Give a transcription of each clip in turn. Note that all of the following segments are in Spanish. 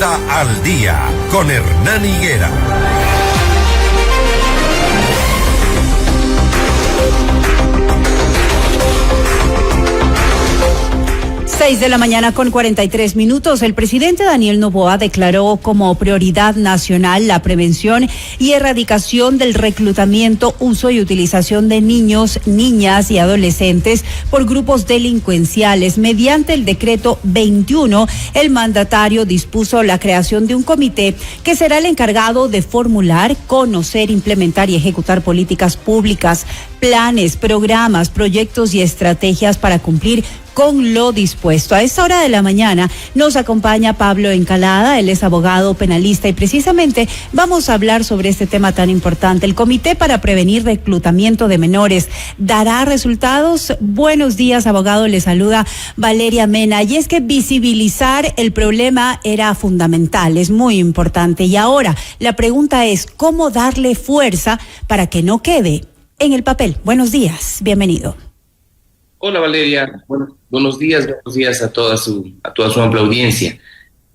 Pauta al Día con Hernán Higuera. 6:43 a.m. El presidente Daniel Noboa declaró como prioridad nacional la prevención y erradicación del reclutamiento, uso y utilización de niños, niñas y adolescentes por grupos delincuenciales. Mediante el decreto 21, el mandatario dispuso la creación de un comité que será el encargado de formular, conocer, implementar y ejecutar políticas públicas, planes, programas, proyectos y estrategias para cumplir con lo dispuesto. A esta hora de la mañana nos acompaña Pablo Encalada, él es abogado penalista y precisamente vamos a hablar sobre este tema tan importante. El Comité para Prevenir Reclutamiento de Menores dará resultados. Buenos días, abogado, le saluda Valeria Mena. Y es que visibilizar el problema era fundamental, es muy importante. Y ahora la pregunta es, ¿cómo darle fuerza para que no quede en el papel? Buenos días, bienvenido. Hola Valeria, buenos días a toda su amplia audiencia.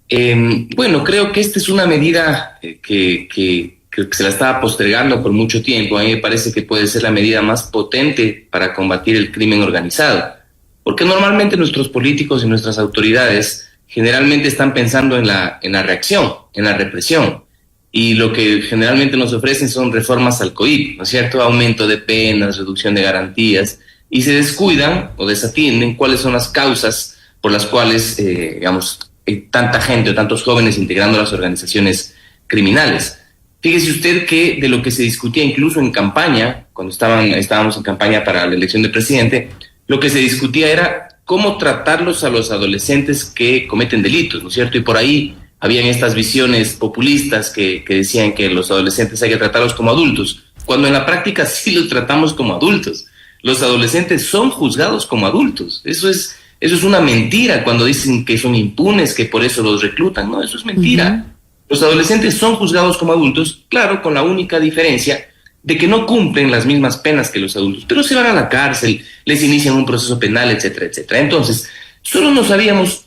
Creo que esta es una medida que se la estaba postergando por mucho tiempo. A mí me parece que puede ser la medida más potente para combatir el crimen organizado, porque normalmente nuestros políticos y nuestras autoridades generalmente están pensando en la reacción, en la represión, y lo que generalmente nos ofrecen son reformas al COIP, ¿no es cierto? Aumento de penas, reducción de garantías, y se descuidan o desatienden cuáles son las causas por las cuales, hay tanta gente o tantos jóvenes integrando las organizaciones criminales. Fíjese usted que de lo que se discutía incluso en campaña, cuando estábamos en campaña para la elección de presidente, lo que se discutía era cómo tratarlos a los adolescentes que cometen delitos, ¿no es cierto? Y por ahí habían estas visiones populistas que decían que los adolescentes hay que tratarlos como adultos, cuando en la práctica sí los tratamos como adultos. Los adolescentes son juzgados como adultos. Eso es una mentira cuando dicen que son impunes, que por eso los reclutan. No, eso es mentira. Uh-huh. Los adolescentes son juzgados como adultos, claro, con la única diferencia de que no cumplen las mismas penas que los adultos, pero se van a la cárcel, les inician un proceso penal, etcétera, etcétera. Entonces, solo nos habíamos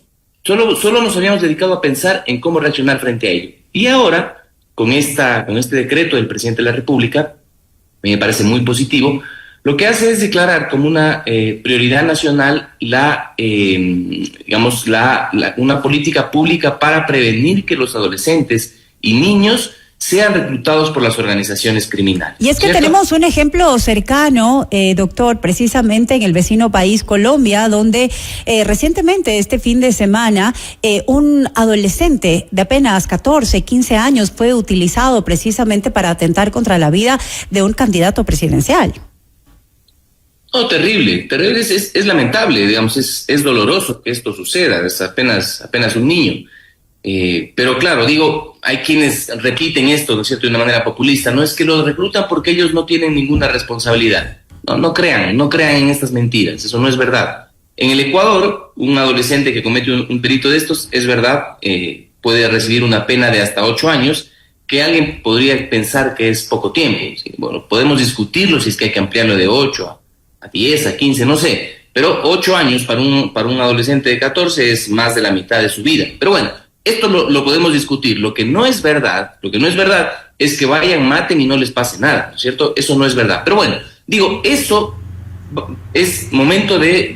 dedicado a pensar en cómo reaccionar frente a ello. Y ahora, con este decreto del presidente de la República, me parece muy positivo. Lo que hace es declarar como una prioridad nacional una política pública para prevenir que los adolescentes y niños sean reclutados por las organizaciones criminales. Y es que tenemos un ejemplo cercano, doctor, precisamente en el vecino país Colombia, donde recientemente, este fin de semana, un adolescente de apenas 14, 15 años fue utilizado precisamente para atentar contra la vida de un candidato presidencial. No, terrible, es lamentable, digamos, es doloroso que esto suceda, es apenas un niño. Pero claro, hay quienes repiten esto, ¿no es cierto?, de una manera populista. No es que los reclutan porque ellos no tienen ninguna responsabilidad. No crean en estas mentiras, eso no es verdad. En el Ecuador, un adolescente que comete un delito de estos, es verdad, puede recibir una pena de hasta 8 años, que alguien podría pensar que es poco tiempo. ¿Sí? Bueno, podemos discutirlo si es que hay que ampliarlo de 8 a 10, a 15, no sé, pero 8 años para un adolescente de 14 es más de la mitad de su vida. Pero bueno, esto lo podemos discutir. Lo que no es verdad es que vayan, maten y no les pase nada, ¿no es cierto? Eso no es verdad. Pero bueno, eso es momento de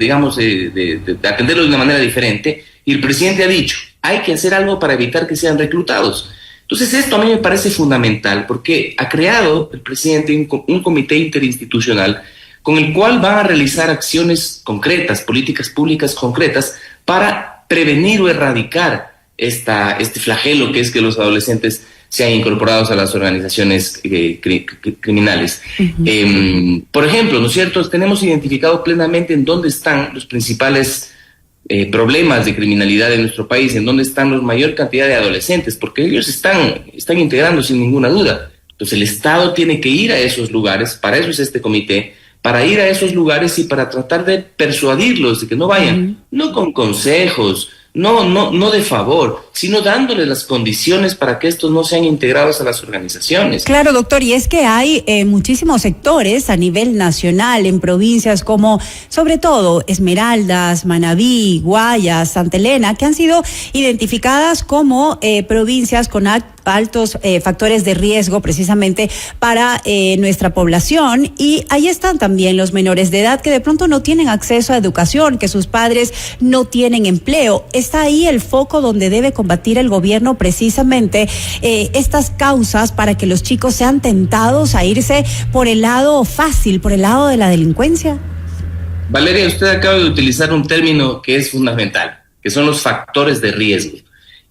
atenderlo de una manera diferente, y el presidente ha dicho, hay que hacer algo para evitar que sean reclutados. Entonces esto a mí me parece fundamental, porque ha creado el presidente un comité interinstitucional con el cual van a realizar acciones concretas, políticas públicas concretas, para prevenir o erradicar este flagelo que es que los adolescentes sean incorporados a las organizaciones criminales. Uh-huh. Por ejemplo, ¿no es cierto?, tenemos identificado plenamente en dónde están los principales problemas de criminalidad en nuestro país, en dónde están la mayor cantidad de adolescentes, porque ellos están integrando sin ninguna duda. Entonces el Estado tiene que ir a esos lugares, para eso es este comité, para ir a esos lugares y para tratar de persuadirlos de que no vayan, no con consejos, no de favor, sino dándole las condiciones para que estos no sean integrados a las organizaciones. Claro, doctor, y es que hay muchísimos sectores a nivel nacional, en provincias como, sobre todo, Esmeraldas, Manabí, Guayas, Santa Elena, que han sido identificadas como provincias con altos factores de riesgo precisamente para nuestra población, y ahí están también los menores de edad que de pronto no tienen acceso a educación, que sus padres no tienen empleo. Está ahí el foco donde debe combatir el gobierno precisamente estas causas para que los chicos sean tentados a irse por el lado fácil, por el lado de la delincuencia. Valeria, usted acaba de utilizar un término que es fundamental, que son los factores de riesgo.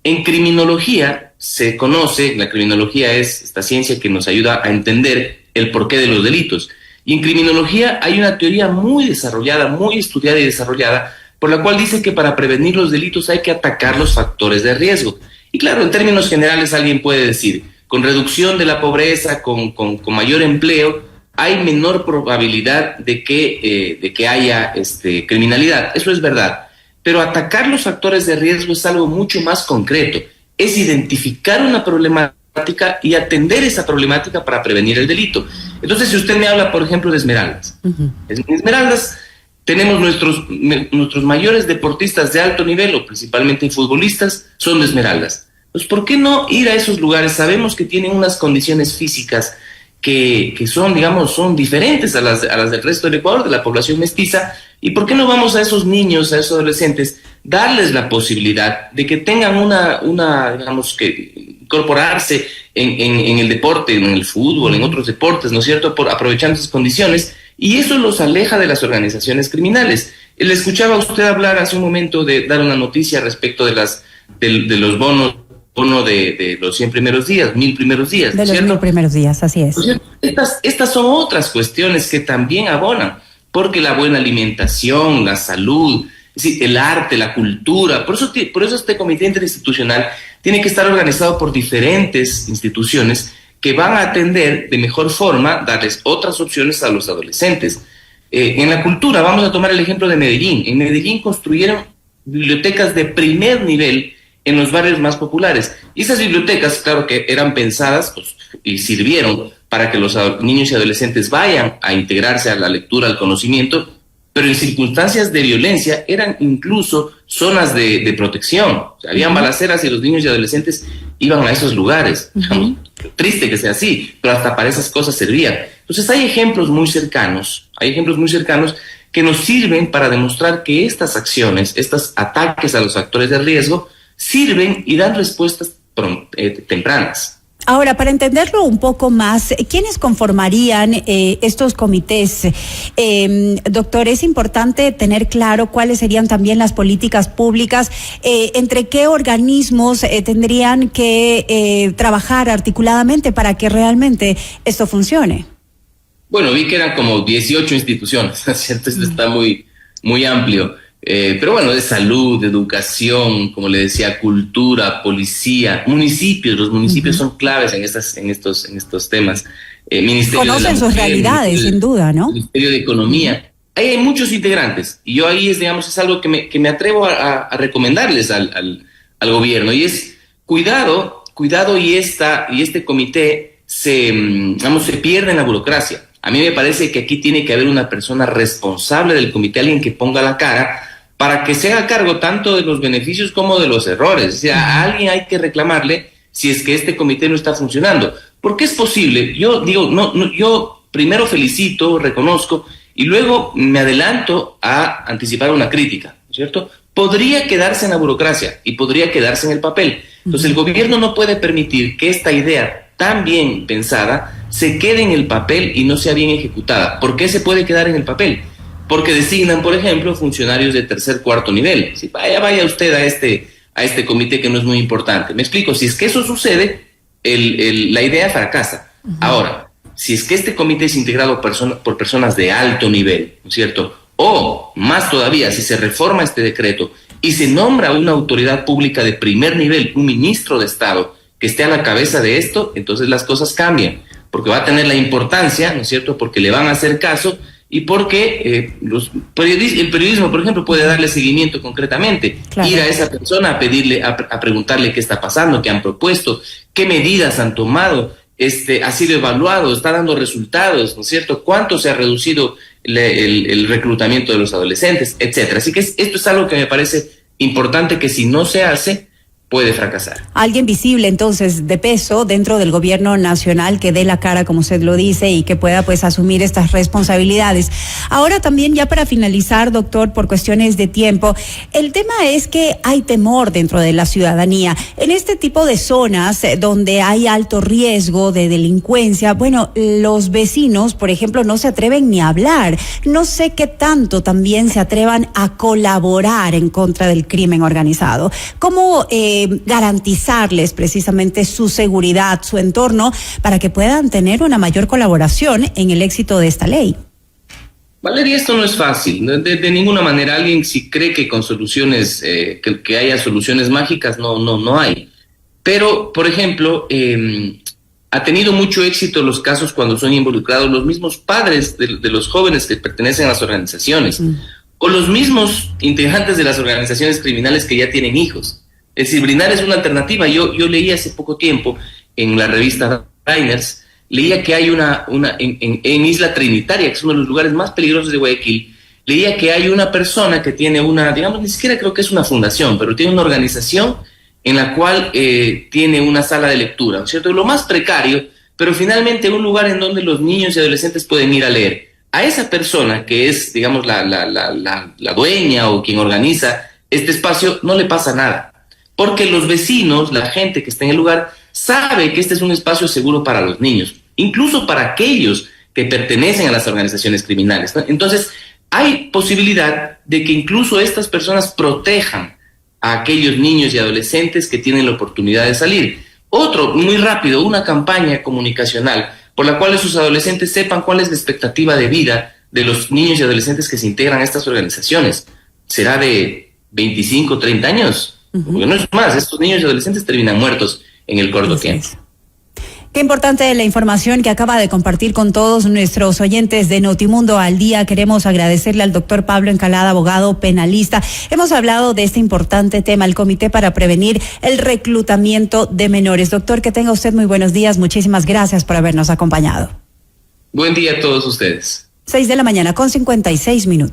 En criminología se conoce, la criminología es esta ciencia que nos ayuda a entender el porqué de los delitos. Y en criminología hay una teoría muy desarrollada, muy estudiada y desarrollada, por la cual dice que para prevenir los delitos hay que atacar los factores de riesgo. Y claro, en términos generales alguien puede decir, con reducción de la pobreza, con mayor empleo, hay menor probabilidad de que haya criminalidad. Eso es verdad. Pero atacar los factores de riesgo es algo mucho más concreto. Es identificar una problemática y atender esa problemática para prevenir el delito. Entonces, si usted me habla, por ejemplo, de Esmeraldas. En Esmeraldas tenemos nuestros mayores deportistas de alto nivel, o principalmente futbolistas, son de Esmeraldas. Pues, ¿por qué no ir a esos lugares? Sabemos que tienen unas condiciones físicas que son, digamos, son diferentes a las del resto del Ecuador, de la población mestiza. ¿Y por qué no vamos a esos niños, a esos adolescentes, darles la posibilidad de que tengan digamos, que incorporarse en el deporte, en el fútbol, en otros deportes, ¿no es cierto?, aprovechando esas condiciones, y eso los aleja de las organizaciones criminales. Le escuchaba a usted hablar hace un momento de dar una noticia respecto de los bonos de los 100 primeros días, 1000 primeros días, ¿no es cierto? De los 1000 primeros días, así es. Estas son otras cuestiones que también abonan, porque la buena alimentación, la salud, es decir, el arte, la cultura, por eso este comité interinstitucional tiene que estar organizado por diferentes instituciones que van a atender de mejor forma, darles otras opciones a los adolescentes. En la cultura, vamos a tomar el ejemplo de Medellín. En Medellín construyeron bibliotecas de primer nivel en los barrios más populares. Y esas bibliotecas, claro que eran pensadas y sirvieron para que los niños y adolescentes vayan a integrarse a la lectura, al conocimiento, pero en circunstancias de violencia eran incluso zonas de protección. O sea, habían balaceras y los niños y adolescentes iban a esos lugares. Triste que sea así, pero hasta para esas cosas servía. Entonces hay ejemplos muy cercanos que nos sirven para demostrar que estas acciones, estos ataques a los factores de riesgo, sirven y dan respuestas tempranas. Ahora, para entenderlo un poco más, ¿quiénes conformarían estos comités? Doctor, es importante tener claro cuáles serían también las políticas públicas, entre qué organismos tendrían que trabajar articuladamente para que realmente esto funcione. Bueno, vi que eran como 18 instituciones, ¿cierto? Esto está muy, muy amplio. Pero bueno, de salud, de educación, como le decía, cultura, policía, municipios. Los municipios son claves en estos temas. Ministerio Conocen de la sus Mujer, realidades, sin duda, ¿no? Ministerio de Economía. Ahí hay muchos integrantes y yo ahí es algo que me atrevo a recomendarles al gobierno, y es cuidado y este comité se pierde en la burocracia. A mí me parece que aquí tiene que haber una persona responsable del comité, alguien que ponga la cara, para que se haga cargo tanto de los beneficios como de los errores. O sea, a alguien hay que reclamarle si es que este comité no está funcionando. Porque es posible, yo digo, yo primero felicito, reconozco, y luego me adelanto a anticipar una crítica, ¿cierto? Podría quedarse en la burocracia y podría quedarse en el papel. Entonces el gobierno no puede permitir que esta idea tan bien pensada se quede en el papel y no sea bien ejecutada. ¿Por qué se puede quedar en el papel? Porque designan, por ejemplo, funcionarios de tercer, cuarto nivel. Si vaya usted a este comité que no es muy importante. Me explico, si es que eso sucede, la idea fracasa. Ahora, si es que este comité es integrado por personas de alto nivel, ¿no es cierto? O, más todavía, si se reforma este decreto y se nombra una autoridad pública de primer nivel, un ministro de Estado, que esté a la cabeza de esto, entonces las cosas cambian, porque va a tener la importancia, ¿no es cierto?, porque le van a hacer caso y porque el periodismo, por ejemplo, puede darle seguimiento concretamente, claro, ir a esa persona a pedirle, a preguntarle qué está pasando, qué han propuesto, qué medidas han tomado, ha sido evaluado, está dando resultados, ¿no es cierto? ¿Cuánto se ha reducido el reclutamiento de los adolescentes, etcétera? Así que esto es algo que me parece importante, que si no se hace, puede fracasar. Alguien visible, entonces, de peso dentro del gobierno nacional, que dé la cara, como usted lo dice, y que pueda pues asumir estas responsabilidades. Ahora también, ya para finalizar, doctor, por cuestiones de tiempo, el tema es que hay temor dentro de la ciudadanía. En este tipo de zonas donde hay alto riesgo de delincuencia, bueno, los vecinos, por ejemplo, no se atreven ni a hablar. No sé qué tanto también se atrevan a colaborar en contra del crimen organizado. ¿Cómo garantizarles precisamente su seguridad, su entorno, para que puedan tener una mayor colaboración en el éxito de esta ley? Valeria, esto no es fácil, de ninguna manera. Alguien si cree que con soluciones, que haya soluciones mágicas, no hay. Pero, por ejemplo, ha tenido mucho éxito los casos cuando son involucrados los mismos padres de los jóvenes que pertenecen a las organizaciones, o los mismos integrantes de las organizaciones criminales que ya tienen hijos. Es decir, brindarles una alternativa. Yo leí hace poco tiempo en la revista Diners, leía que hay en Isla Trinitaria, que es uno de los lugares más peligrosos de Guayaquil, leía que hay una persona que tiene digamos, ni siquiera creo que es una fundación, pero tiene una organización en la cual tiene una sala de lectura, ¿no es cierto? Lo más precario, pero finalmente un lugar en donde los niños y adolescentes pueden ir a leer. A esa persona, que es, digamos, la dueña o quien organiza este espacio, no le pasa nada. Porque los vecinos, la gente que está en el lugar, sabe que este es un espacio seguro para los niños, incluso para aquellos que pertenecen a las organizaciones criminales, ¿no? Entonces, hay posibilidad de que incluso estas personas protejan a aquellos niños y adolescentes que tienen la oportunidad de salir. Otro, muy rápido, una campaña comunicacional por la cual sus adolescentes sepan cuál es la expectativa de vida de los niños y adolescentes que se integran a estas organizaciones. ¿Será de 25, 30 años? Porque no es más, estos niños y adolescentes terminan muertos en el corto tiempo. Qué importante la información que acaba de compartir con todos nuestros oyentes de Notimundo al Día. Queremos agradecerle al doctor Pablo Encalada, abogado penalista. Hemos hablado de este importante tema, el Comité para Prevenir el Reclutamiento de Menores. Doctor, que tenga usted muy buenos días. Muchísimas gracias por habernos acompañado. Buen día a todos ustedes. 6:56 a.m.